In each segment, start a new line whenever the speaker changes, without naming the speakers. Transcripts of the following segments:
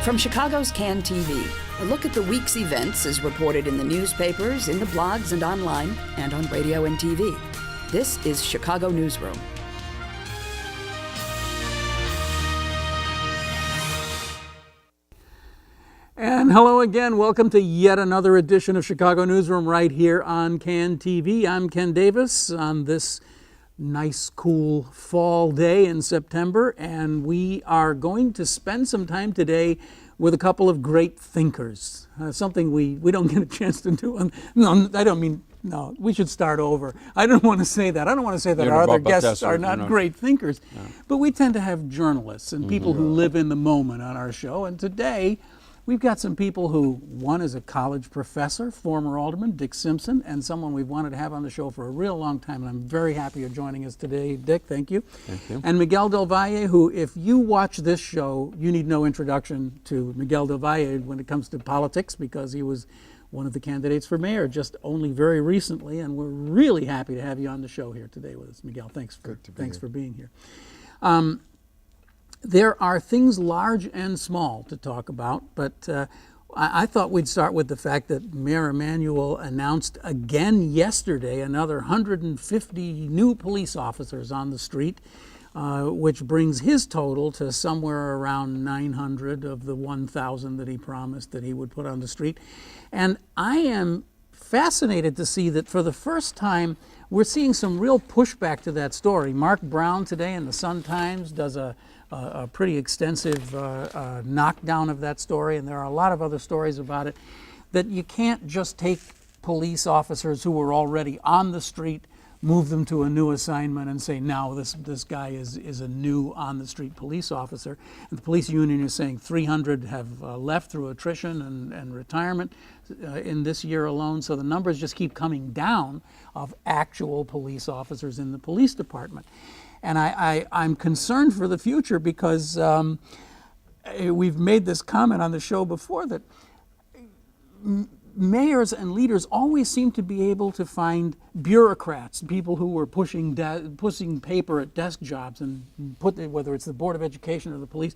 From Chicago's Can TV, a look at the week's events is reported in the newspapers, in the blogs and online, and on radio and TV. This is Chicago Newsroom.
And hello again. Welcome to yet another edition of Chicago Newsroom right here on Can TV. I'm Ken Davis on this nice, cool fall day in September, and we are going to spend some time today with a couple of great thinkers, something we don't get a chance to do. No, I don't mean, no, we should start over. I don't want to say that. I don't want to say that our other guests are not great thinkers, but we tend to have journalists and people who live in the moment on our show, and today we've got some people who, one is a college professor, former alderman, Dick Simpson, and someone we've wanted to have on the show for a real long time, and I'm very happy you're joining us today, Dick. Thank you.
Thank you.
And Miguel del Valle, who, if you watch this show, you need no introduction to Miguel del Valle when it comes to politics, because he was one of the candidates for mayor just only very recently, and we're really happy to have you on the show here today with us, Miguel. Thanks for being here. There are things large and small to talk about, but I thought we'd start with the fact that Mayor Emanuel announced again yesterday another 150 new police officers on the street, which brings his total to somewhere around 900 of the 1,000 that he promised that he would put on the street. And I am fascinated to see that for the first time we're seeing some real pushback to that story. Mark Brown today in the Sun-Times does a pretty extensive knockdown of that story, and there are a lot of other stories about it, that you can't just take police officers who were already on the street, move them to a new assignment and say, now this guy is a new on-the-street police officer. And the police union is saying 300 have left through attrition and retirement in this year alone, so the numbers just keep coming down of actual police officers in the police department. And I'm concerned for the future because we've made this comment on the show before that mayors and leaders always seem to be able to find bureaucrats, people who were pushing paper at desk jobs, and whether it's the Board of Education or the police.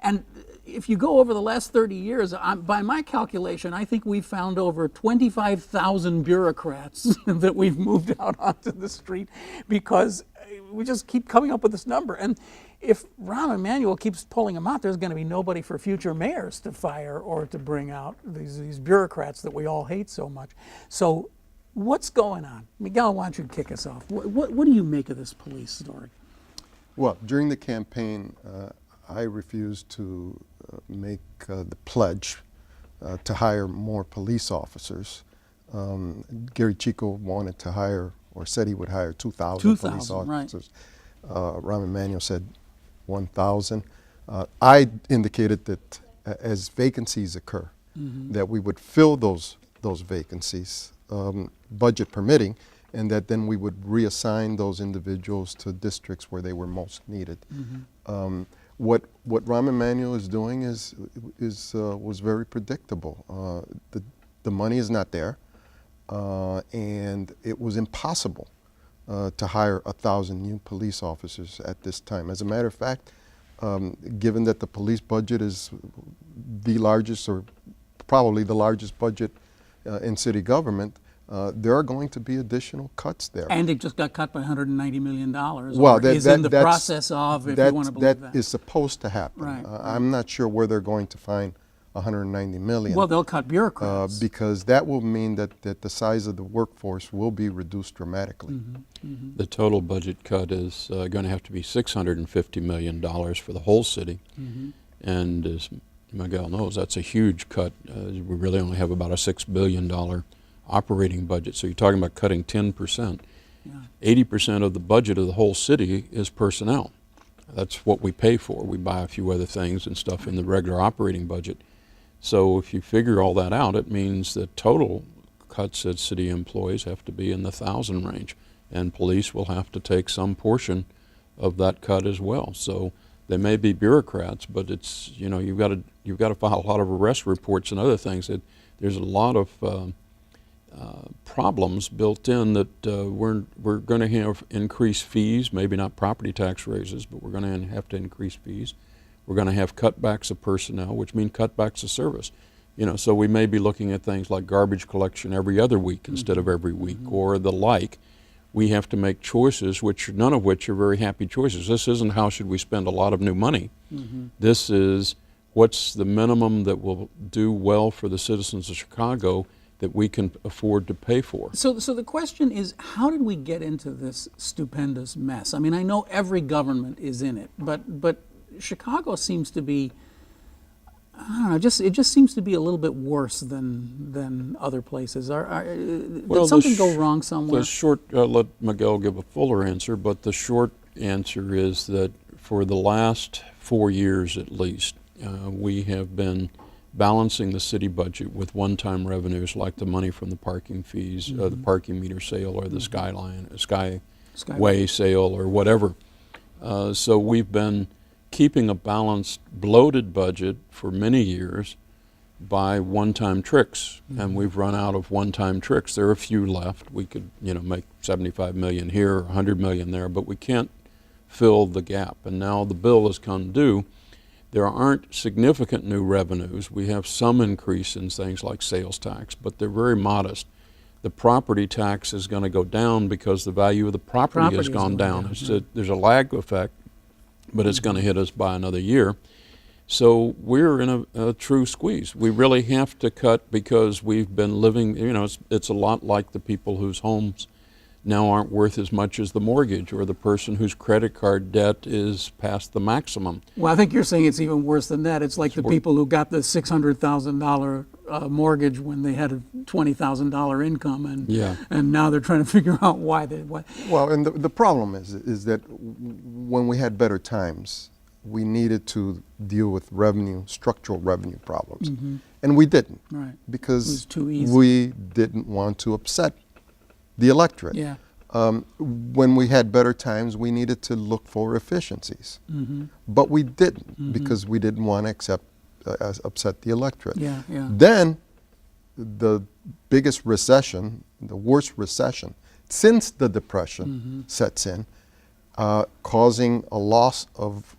And if you go over the last 30 years, by my calculation, I think we've found over 25,000 bureaucrats that we've moved out onto the street because we just keep coming up with this number. And if Rahm Emanuel keeps pulling them out, there's going to be nobody for future mayors to fire or to bring out these bureaucrats that we all hate so much. So what's going on? Miguel, why don't you kick us off? What do you make of this police story?
Well, during the campaign, I refused to make the pledge to hire more police officers. Gary Chico wanted to hire, or said he would hire 2,000 police officers. Right. Rahm Emanuel said 1,000. I indicated that as vacancies occur, that we would fill those vacancies, budget permitting, and that then we would reassign those individuals to districts where they were most needed. What Rahm Emanuel is doing was very predictable. The money is not there, and it was impossible to hire 1,000 new police officers at this time. As a matter of fact, given that the police budget is the largest, or probably the largest budget in city government, there are going to be additional cuts there.
And it just got cut by $190 million.
Well,
is in the process of, if you want to believe that.
That is supposed to happen.
Right.
I'm not sure where they're going to find $190 million.
Well, they'll cut bureaucrats.
Because that will mean that the size of the workforce will be reduced dramatically.
The total budget cut is going to have to be $650 million for the whole city. And as Miguel knows, that's a huge cut. We really only have about a $6 billion operating budget. So you're talking about cutting 10%. 80% of the budget of the whole city is personnel. That's what we pay for. We buy a few other things and stuff in the regular operating budget. So if you figure all that out, it means that total cuts at city employees have to be in the 1,000 range, and police will have to take some portion of that cut as well. So they may be bureaucrats, but it's, you know, you've got to file a lot of arrest reports and other things. There's a lot of problems built in that we're going to have increased fees, maybe not property tax raises, but we're going to have to increase fees. We're going to have cutbacks of personnel, which mean cutbacks of service. So we may be looking at things like garbage collection every other week instead of every week, or the like. We have to make choices, none of which are very happy choices. This isn't how should we spend a lot of new money. This is what's the minimum that will do well for the citizens of Chicago that we can afford to pay for.
So the question is, how did we get into this stupendous mess? I mean, I know every government is in it, but Chicago seems to be, I don't know, it just seems to be a little bit worse than other places. Did something go wrong somewhere?
Let Miguel give a fuller answer, but the short answer is that for the last 4 years at least, we have been balancing the city budget with one-time revenues like the money from the parking fees, the parking meter sale, or the Skyway sale, or whatever. So we've been keeping a balanced, bloated budget for many years by one-time tricks, and we've run out of one-time tricks. There are a few left. We could, make 75 million here or 100 million there, but we can't fill the gap. And now the bill has come due. There aren't significant new revenues. We have some increase in things like sales tax, but they're very modest. The property tax is going to go down because the value of the property has gone down. There's a lag effect, but it's going to hit us by another year. So we're in a true squeeze. We really have to cut because we've been living, it's a lot like the people whose homes now aren't worth as much as the mortgage, or the person whose credit card debt is past the maximum.
Well, I think you're saying it's even worse than that. It's like the people who got the $600,000 mortgage when they had a $20,000 income, and now they're trying to figure out why.
Well, and the problem is that when we had better times, we needed to deal with structural revenue problems, and we didn't, because
it was too easy.
We didn't want to upset the electorate.
Yeah.
When we had better times, we needed to look for efficiencies, but we didn't, because we didn't want to upset the electorate.
Yeah, yeah.
Then the biggest recession, the worst recession since the Depression sets in, causing a loss of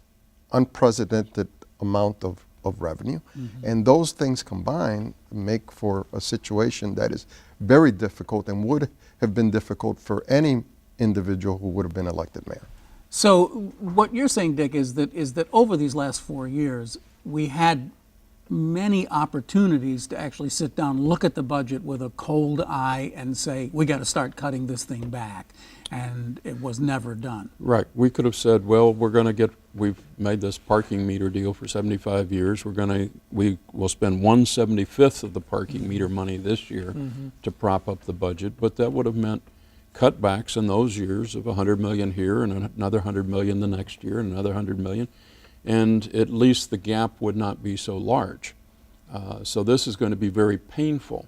unprecedented amount of revenue. And those things combined make for a situation that is very difficult and would have been difficult for any individual who would have been elected mayor.
So what you're saying, Dick, is that over these last 4 years, we had many opportunities to actually sit down, look at the budget with a cold eye and say, we got to start cutting this thing back. And it was never done. Right.
We could have said, well, we've made this parking meter deal for 75 years. We will spend 1/75 of the parking meter money this year to prop up the budget, but that would have meant cutbacks in those years of $100 million here and another $100 million the next year and another $100 million. And at least the gap would not be so large. So this is going to be very painful.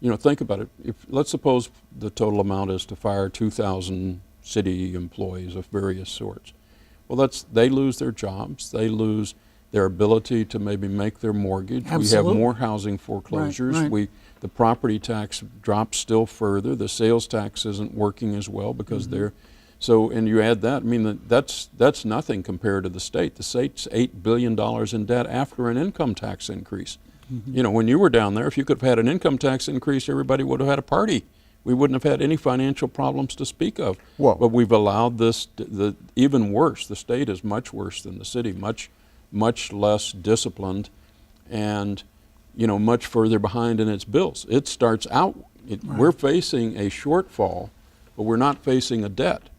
Think about it. Let's suppose the total amount is to fire 2,000 city employees of various sorts. Well, they lose their jobs. They lose their ability to maybe make their mortgage.
Absolutely.
We have more housing foreclosures.
Right.
The property tax drops still further. The sales tax isn't working as well because and you add that. I mean, that's nothing compared to the state. The state's $8 billion in debt after an income tax increase. When you were down there, if you could have had an income tax increase, everybody would have had a party. We wouldn't have had any financial problems to speak of.
Whoa.
But we've allowed even worse. The state is much worse than the city, much less disciplined, and much further behind in its bills. It starts out, we're facing a shortfall, but we're not facing a debt.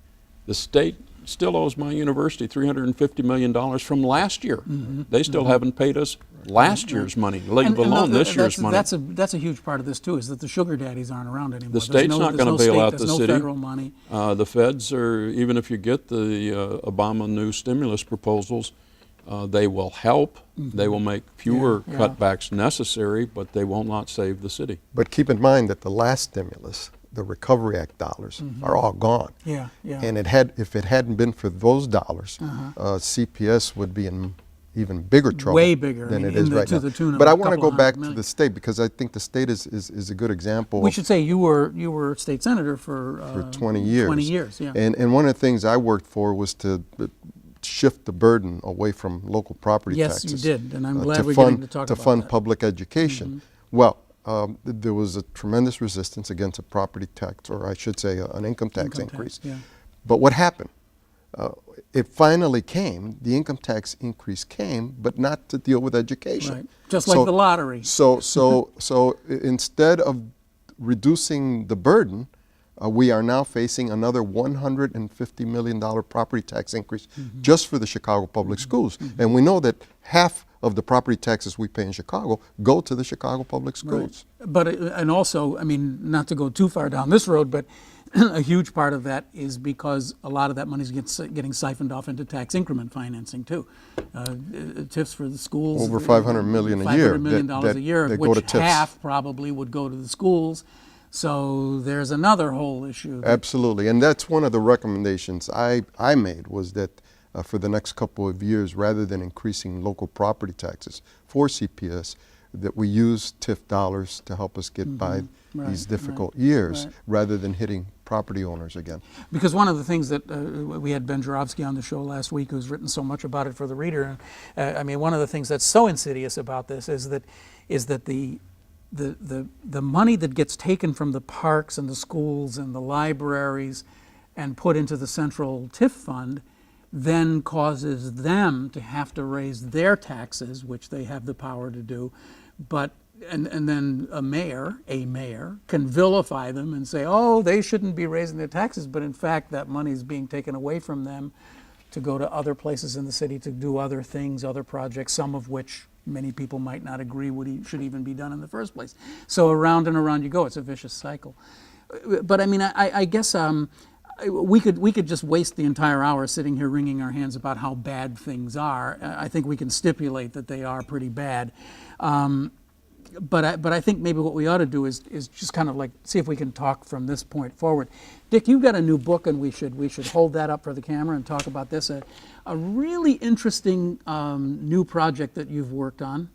The state still owes my university $350 million from last year. They still haven't paid us last year's money, let alone this year's money.
That's a huge part of this too, is that the sugar daddies aren't around anymore.
The state's not going to bail out the city.
There's no federal money.
The feds are, even if you get the Obama new stimulus proposals, they will help. They will make fewer cutbacks necessary, but they will not save the city.
But keep in mind that the last stimulus, the Recovery Act dollars, are all gone.
Yeah.
And if it hadn't been for those dollars, CPS would be in even bigger trouble.
Way bigger
than it is right now. But I want to go back to the state, because I think the state is a good example.
We should say you were state senator for
20 years.
20 years, yeah.
And one of the things I worked for was to shift the burden away from local property
Yes,
taxes.
you did, and I'm glad we're getting to talk about
fund
that.
public education. Well, there was a tremendous resistance against a property tax, or I should say an income tax increase.
Yeah.
But what happened? It finally came, the income tax increase came, but not to deal with education.
Right. Just like the lottery.
So instead of reducing the burden, we are now facing another $150 million property tax increase just for the Chicago public schools. And we know that half of the property taxes we pay in Chicago go to the Chicago public schools.
Right. But, and also, I mean, not to go too far down this road, but a huge part of that is because a lot of that money is getting siphoned off into tax increment financing too. TIFs for the schools.
Over $500 million a year.
$500 million a year,
that
of
go to
which
TIFs.
half probably would go to the schools. So there's another whole issue.
Absolutely, and that's one of the recommendations I made, was that for the next couple of years, rather than increasing local property taxes for CPS, that we use TIF dollars to help us get by these difficult years, rather than hitting property owners again.
Because one of the things that we had Ben Jarofsky on the show last week, who's written so much about it for the Reader. I mean, one of the things that's so insidious about this is that the money that gets taken from the parks and the schools and the libraries and put into the central TIF fund then causes them to have to raise their taxes, which they have the power to do, but and then a mayor can vilify them and say, oh, they shouldn't be raising their taxes, but in fact that money is being taken away from them to go to other places in the city to do other things, other projects, some of which many people might not agree should even be done in the first place. So around and around you go. It's a vicious cycle. But I mean, I guess we could just waste the entire hour sitting here wringing our hands about how bad things are. I think we can stipulate that they are pretty bad. But I think maybe what we ought to do is just kind of like see if we can talk from this point forward. Dick, you've got a new book, and we should hold that up for the camera and talk about this. A really interesting new project that you've worked on,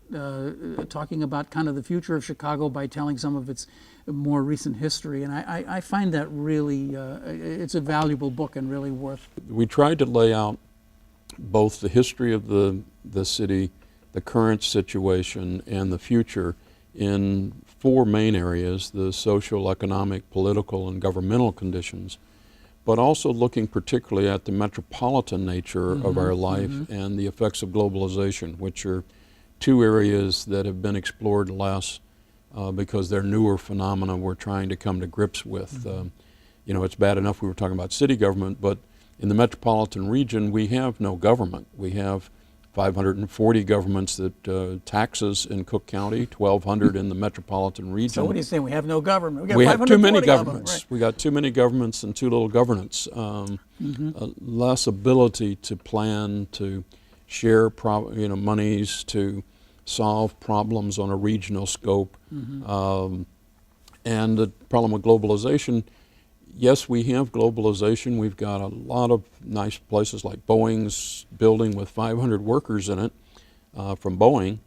talking about kind of the future of Chicago by telling some of its more recent history. And I find that really, it's a valuable book and really worth.
We tried to lay out both the history of the city, the current situation, and the future in four main areas: the social, economic, political, and governmental conditions, but also looking particularly at the metropolitan nature of our life and the effects of globalization, which are two areas that have been explored less because they're newer phenomena we're trying to come to grips with. You know, it's bad enough we were talking about city government, but in the metropolitan region we have no government. We have 540 governments that taxes in Cook County, 1,200 in the metropolitan region.
So what are you saying? We have no government.
We have too many governments.
Right.
We got too many governments and too little governance. Less ability to plan, to share monies, to solve problems on a regional scope. And the problem with globalization, yes, we have globalization. We've got a lot of nice places like Boeing's building with 500 workers in it from Boeing.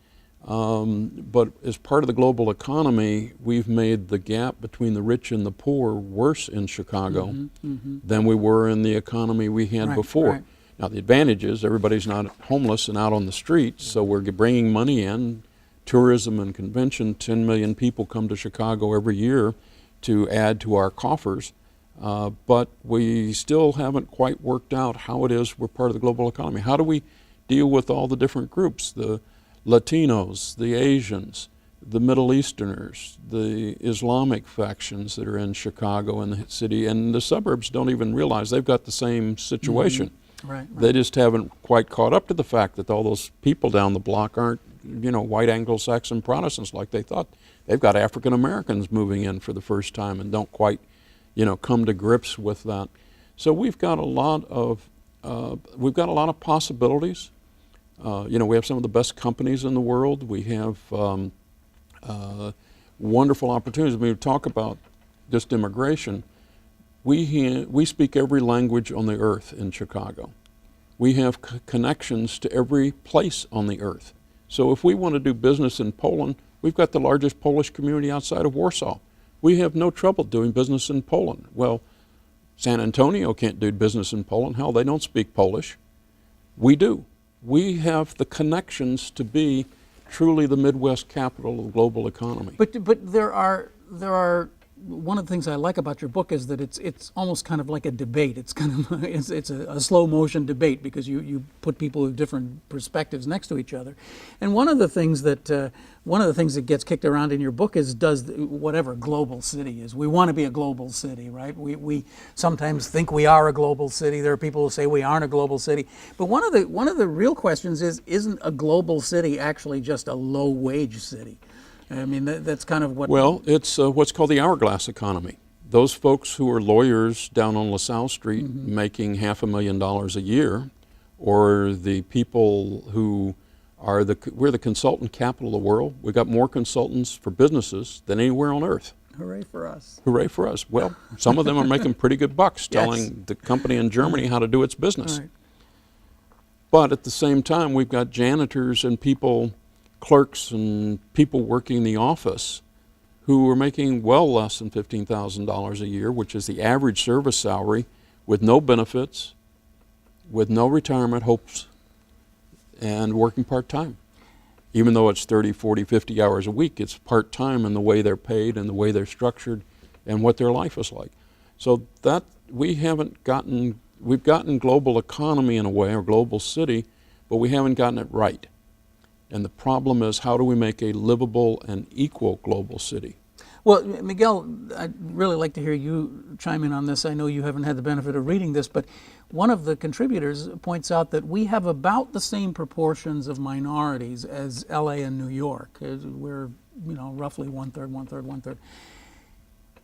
But as part of the global economy, we've made the gap between the rich and the poor worse in Chicago than we were in the economy we had before.
Right.
Now, the advantage is everybody's not homeless and out on the streets, so we're bringing money in. Tourism and convention, 10 million people come to Chicago every year to add to our coffers. But we still haven't quite worked out how it is we're part of the global economy. How do we deal with all the different groups, the Latinos, the Asians, the Middle Easterners, the Islamic factions that are in Chicago and the city, and the suburbs don't even realize they've got the same situation.
Right.
They just haven't quite caught up to the fact that all those people down the block aren't, white Anglo-Saxon Protestants like they thought. They've got African Americans moving in for the first time and don't quite come to grips with that. So we've got a lot of possibilities. We have some of the best companies in the world. We have wonderful opportunities. When we talk about just immigration, we speak every language on the earth in Chicago. We have connections to every place on the earth. So if we want to do business in Poland, we've got the largest Polish community outside of Warsaw. We have no trouble doing business in Poland. Well, San Antonio can't do business in Poland. Hell, they don't speak Polish. We do. We have the connections to be truly the Midwest capital of the global economy.
But there are one of the things I like about your book is that it's almost kind of like a debate. It's kind of it's a slow motion debate because you put people with different perspectives next to each other. And one of the things that gets kicked around in your book is whatever global city is. We want to be a global city, right? We sometimes think we are a global city. There are people who say we aren't a global city. But one of the real questions is, isn't a global city actually just a low wage city? I mean, that's kind of what...
Well, it's what's called the hourglass economy. Those folks who are lawyers down on LaSalle Street making $500,000 a year, or the people who are we're the consultant capital of the world. We've got more consultants for businesses than anywhere on earth.
Hooray for us.
Hooray for us. Well, some of them are making pretty good bucks telling the company in Germany how to do its business.
Right.
But at the same time, we've got janitors and clerks and people working in the office who are making well less than $15,000 a year, which is the average service salary, with no benefits, with no retirement hopes, and working part-time. Even though it's 30, 40, 50 hours a week, it's part-time in the way they're paid and the way they're structured and what their life is like. So that we've gotten global economy in a way, or global city, but we haven't gotten it right. And the problem is, how do we make a livable and equal global city?
Well, Miguel, I'd really like to hear you chime in on this. I know you haven't had the benefit of reading this, but one of the contributors points out that we have about the same proportions of minorities as LA and New York. We're, roughly one-third, one-third, one-third.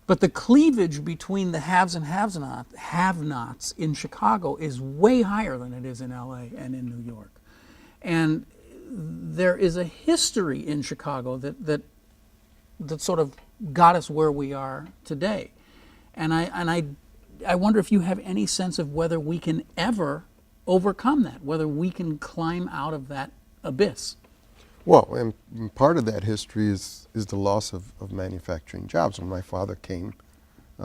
But the cleavage between the haves and have-nots in Chicago is way higher than it is in LA and in New York. And there is a history in Chicago that sort of got us where we are today, and I wonder if you have any sense of whether we can ever overcome that, whether we can climb out of that abyss.
Well, and part of that history is the loss of manufacturing jobs. When my father came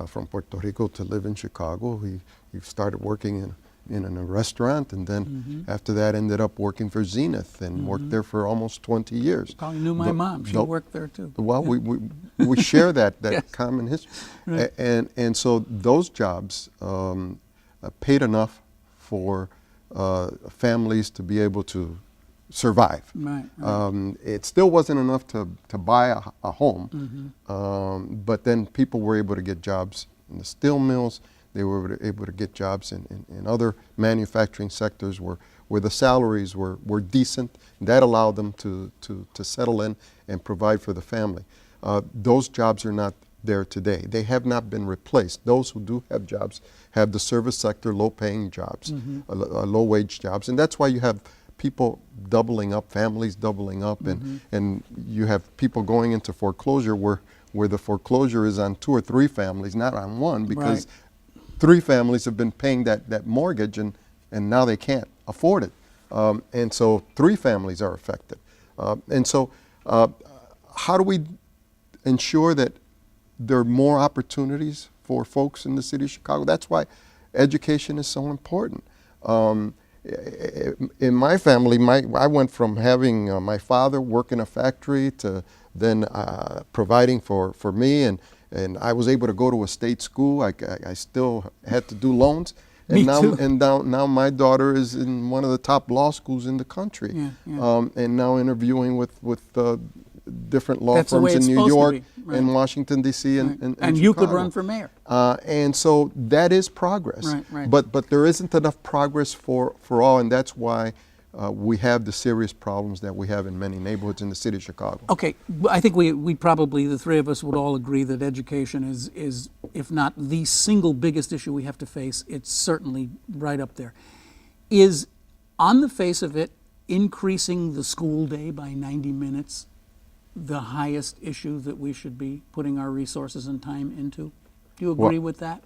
from Puerto Rico to live in Chicago, he started working in a restaurant, and then after that ended up working for Zenith and worked there for almost 20 years.
Probably knew my mom. She worked there too.
Well, we share that yes. common history.
Right.
And so those jobs paid enough for families to be able to survive.
Right.
It still wasn't enough to buy a home, but then people were able to get jobs in the steel mills. They were able to get jobs in other manufacturing sectors where the salaries were decent. That allowed them to settle in and provide for the family. Those jobs are not there today. They have not been replaced. Those who do have jobs have the service sector, low-paying jobs, low-wage jobs. And that's why you have people doubling up, families doubling up, and you have people going into foreclosure where the foreclosure is on 2 or 3 families, not on one, because 3 families have been paying that mortgage, and now they can't afford it. And so 3 families are affected. And so how do we ensure that there are more opportunities for folks in the city of Chicago? That's why education is so important. In my family, I went from having my father work in a factory to then providing for me, and I was able to go to a state school. I still had to do loans.
Me too.
Now my daughter is in one of the top law schools in the country, and now interviewing with different law firms in New York and Washington, D.C. and
you could run for mayor.
And so that is progress.
Right.
But there isn't enough progress for all, and that's why we have the serious problems that we have in many neighborhoods in the city of Chicago.
Okay, I think we probably, the 3 of us would all agree that education is, if not the single biggest issue we have to face, it's certainly right up there. Is, on the face of it, increasing the school day by 90 minutes the highest issue that we should be putting our resources and time into? Do you agree with that?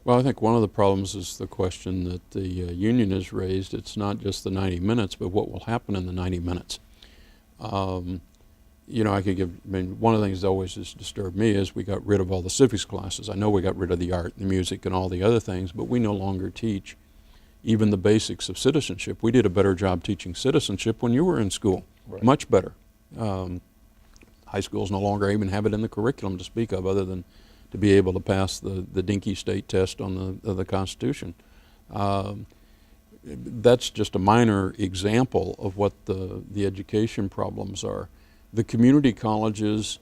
Well, I think one of the problems is the question that the union has raised. It's not just the 90 minutes, but what will happen in the 90 minutes. One of the things that always has disturbed me is we got rid of all the civics classes. I know we got rid of the art, the music, and all the other things, but we no longer teach even the basics of citizenship. We did a better job teaching citizenship when you were in school,
Right.
much better. High schools no longer even have it in the curriculum to speak of, other than to be able to pass the dinky state test on the Constitution. That's just a minor example of what the education problems are. The community colleges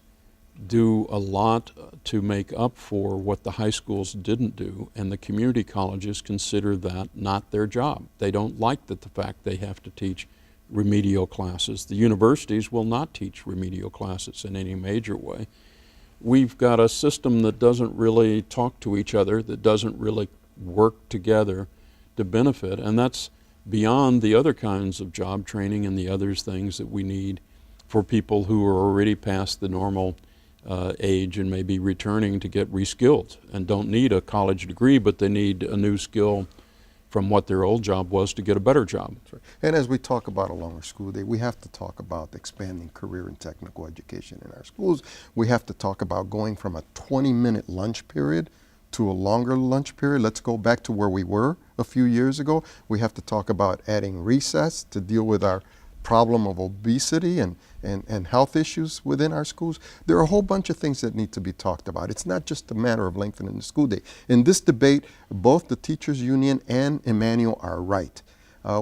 do a lot to make up for what the high schools didn't do, and the community colleges consider that not their job. They don't like the fact they have to teach remedial classes. The universities will not teach remedial classes in any major way. We've got a system that doesn't really talk to each other, that doesn't really work together to benefit, and that's beyond the other kinds of job training and the other things that we need for people who are already past the normal age and may be returning to get reskilled and don't need a college degree, but they need a new skill from what their old job was to get a better job.
Right. And as we talk about a longer school day, we have to talk about expanding career and technical education in our schools. We have to talk about going from a 20-minute lunch period to a longer lunch period. Let's go back to where we were a few years ago. We have to talk about adding recess to deal with our problem of obesity and health issues within our schools. There are a whole bunch of things that need to be talked about. It's not just a matter of lengthening the school day. In this debate, both the teachers union and Emmanuel are right.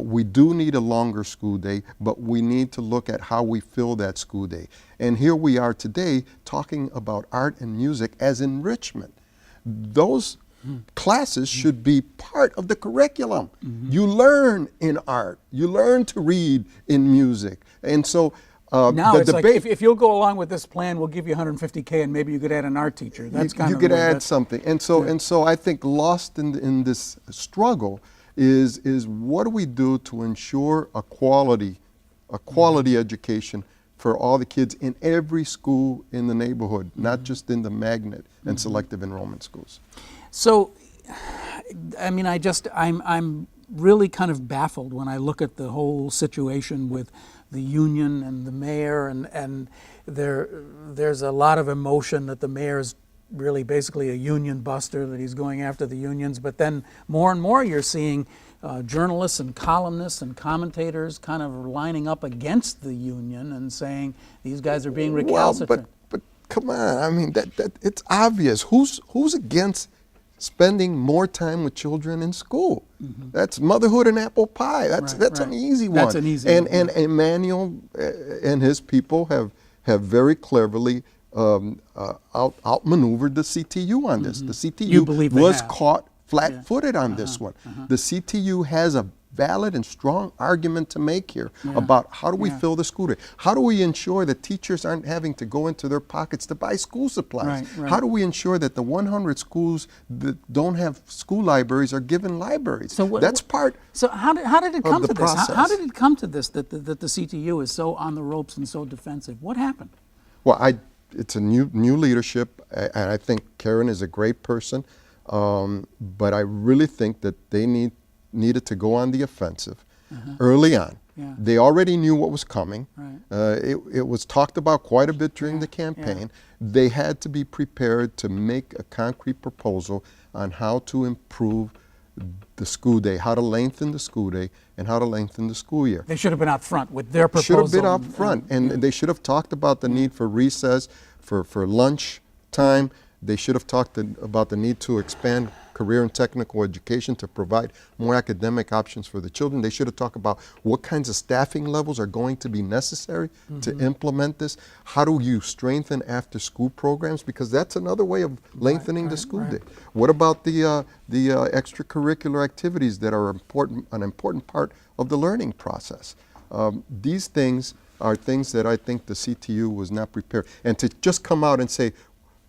We do need a longer school day, but we need to look at how we fill that school day. And here we are today talking about art and music as enrichment. Those classes should be part of the curriculum. You learn in art. You learn to read in music. And so
now
the
it's
debate,
like, if you'll go along with this plan, we'll give you $150K, and maybe you could add an art teacher. That's kind
you
of
could
where
add
that's-
something. And so I think lost in this struggle is what do we do to ensure a quality education for all the kids in every school in the neighborhood, not just in the magnet and selective enrollment schools.
So, I mean, I'm really kind of baffled when I look at the whole situation with the union and the mayor, and there's a lot of emotion that the mayor's really basically a union buster, that he's going after the unions. But then more and more you're seeing journalists and columnists and commentators kind of lining up against the union and saying these guys are being recalcitrant.
Well, but come on, I mean that it's obvious. Who's against spending more time with children in school? That's motherhood and apple pie. That's an easy one.
That's an easy one.
And Emmanuel and his people have very cleverly outmaneuvered the CTU on this. The
You believe
CTU
they
was
have.
caught flat-footed on this one. The CTU has a valid and strong argument to make here about how do we fill the school day? How do we ensure that teachers aren't having to go into their pockets to buy school supplies?
Right.
How do we ensure that the 100 schools that don't have school libraries are given libraries?
So
that's part
So how did it come
the
to this? How
process.
did it come to this, that the CTU is so on the ropes and so defensive? What happened?
Well, it's a new leadership, and I think Karen is a great person, but I really think that they needed to go on the offensive early on.
Yeah.
They already knew what was coming.
Right.
It was talked about quite a bit during the campaign. They had to be prepared to make a concrete proposal on how to improve the school day, how to lengthen the school day, and how to lengthen the school year.
They should have been out front with their proposal.
Should have been out front, and they should have talked about the need for recess, for lunch time. They should have talked about the need to expand career and technical education to provide more academic options for the children. They should have talked about what kinds of staffing levels are going to be necessary to implement this. How do you strengthen after-school programs? Because that's another way of lengthening the school day. What about the extracurricular activities that are an important part of the learning process? These things are things that I think the CTU was not prepared. And to just come out and say,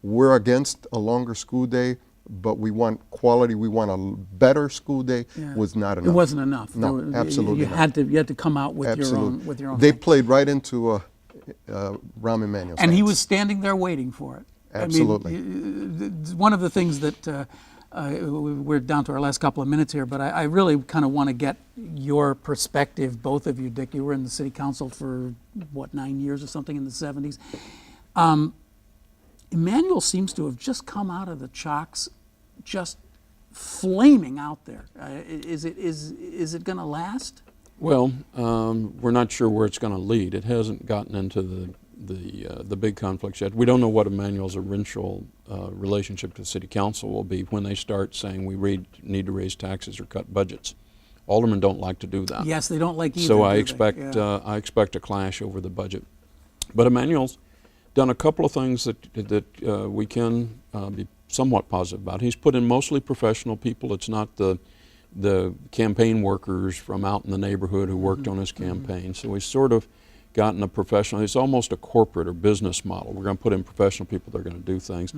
we're against a longer school day, but we want quality, we want a better school day, was not enough.
It wasn't enough.
No, absolutely
you
not.
had to come out with your own
They
thing.
played right into Rahm Emanuel's
And he
hands.
was standing there waiting for it.
Absolutely.
I mean, one of the things that we're down to our last couple of minutes here, but I really kind of want to get your perspective, both of you. Dick, you were in the city council for, 9 years or something in the 70s. Emmanuel seems to have just come out of the chocks just flaming out there. Is it going to last?
Well, we're not sure where it's going to lead. It hasn't gotten into the big conflicts yet. We don't know what Emmanuel's eventual relationship to the city council will be when they start saying we need to raise taxes or cut budgets. Aldermen don't like to do that.
Yes, they don't like either.
So
I
I expect a clash over the budget. But Emmanuel's done a couple of things that we can be somewhat positive about. He's put in mostly professional people. It's not the campaign workers from out in the neighborhood who worked on his campaign. So he's sort of gotten a professional. It's almost a corporate or business model. We're going to put in professional people that are going to do things.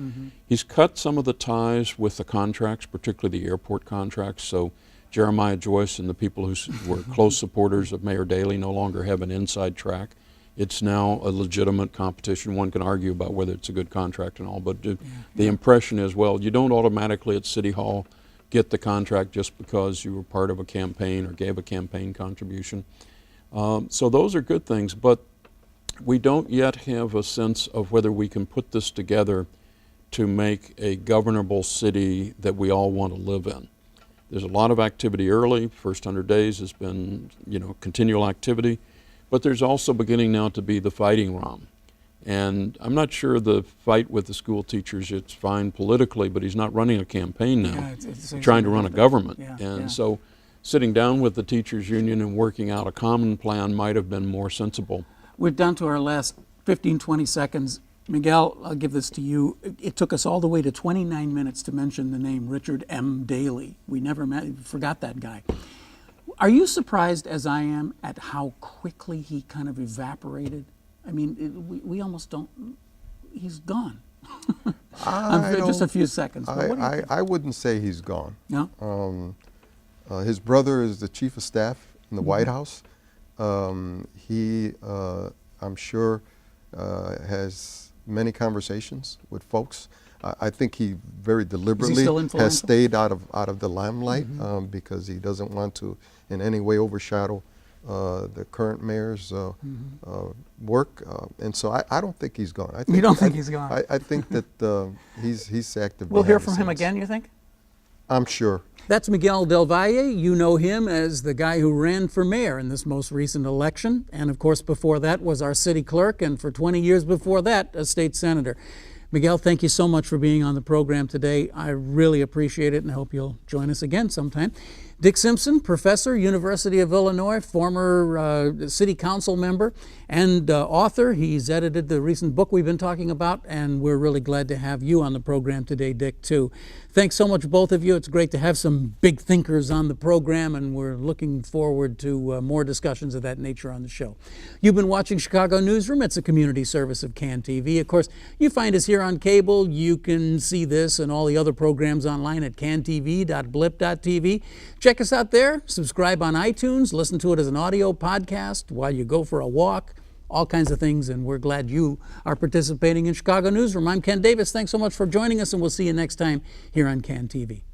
He's cut some of the ties with the contracts, particularly the airport contracts. So Jeremiah Joyce and the people who were close supporters of Mayor Daley no longer have an inside track. It's now a legitimate competition. One can argue about whether it's a good contract and all, but the impression is, well, you don't automatically at City Hall get the contract just because you were part of a campaign or gave a campaign contribution. So those are good things, but we don't yet have a sense of whether we can put this together to make a governable city that we all want to live in. There's a lot of activity early. First 100 days has been, continual activity, but there's also beginning now to be the fighting realm. And I'm not sure the fight with the school teachers, it's fine politically, but he's not running a campaign now. He's trying to run a government. So sitting down with the teachers union and working out a common plan might have been more sensible.
We're down to our last 15, 20 seconds. Miguel, I'll give this to you. It took us all the way to 29 minutes to mention the name Richard M. Daley. We never forgot that guy. Are you surprised, as I am, at how quickly he kind of evaporated? I mean, we almost don't, he's gone. Just a few seconds.
I wouldn't say he's gone.
No?
His brother is the chief of staff in the White House. He, I'm sure, has many conversations with folks. I think he very deliberately has stayed out of the limelight because he doesn't want to in any way overshadow the current mayor's work, and so I don't think he's gone. I think,
you don't think he's gone?
I think that he's active.
We'll hear from him again, you think?
I'm sure.
That's Miguel Del Valle. You know him as the guy who ran for mayor in this most recent election, and of course before that was our city clerk, and for 20 years before that, a state senator. Miguel, thank you so much for being on the program today. I really appreciate it, and I hope you'll join us again sometime. Dick Simpson, professor, University of Illinois, former city council member and author. He's edited the recent book we've been talking about, and we're really glad to have you on the program today, Dick, too. Thanks so much, both of you. It's great to have some big thinkers on the program, and we're looking forward to more discussions of that nature on the show. You've been watching Chicago Newsroom. It's a community service of CAN TV. Of course, you find us here on cable. You can see this and all the other programs online at cantv.blip.tv. Check us out there. Subscribe on iTunes. Listen to it as an audio podcast while you go for a walk. All kinds of things, and we're glad you are participating in Chicago Newsroom. I'm Ken Davis. Thanks so much for joining us, and we'll see you next time here on CAN TV.